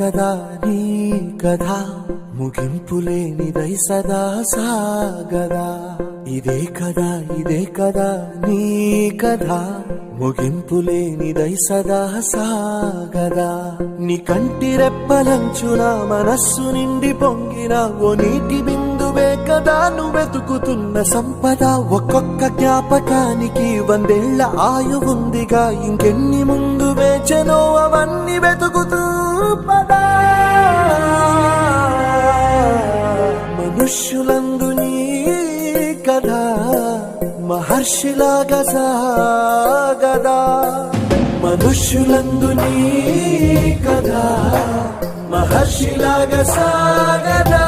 కదా నీ కథ ముగింపులేనిదై సదా సాగదా ఇదే కదా నీ కథ ముగింపులేనిదై సదా సాగదా నీ కంటి రెప్పలంచున మనస్సు నిండి పొంగిన ఓ నీటి బిందువే కదా నువ్వెతుకుతున్న సంపద ఒక్కొక్క జ్ఞాపకానికి 100 ఏళ్ల ఆయువుందిగా ఇంకెన్ని ముందు వేచనో అవన్నీ వెతుకుతూ పదా మనుష్యులందు నీ కథ మహర్షిలాగా సాగదా మనుష్యులందు నీ కథ మహర్షిలాగా సాగదా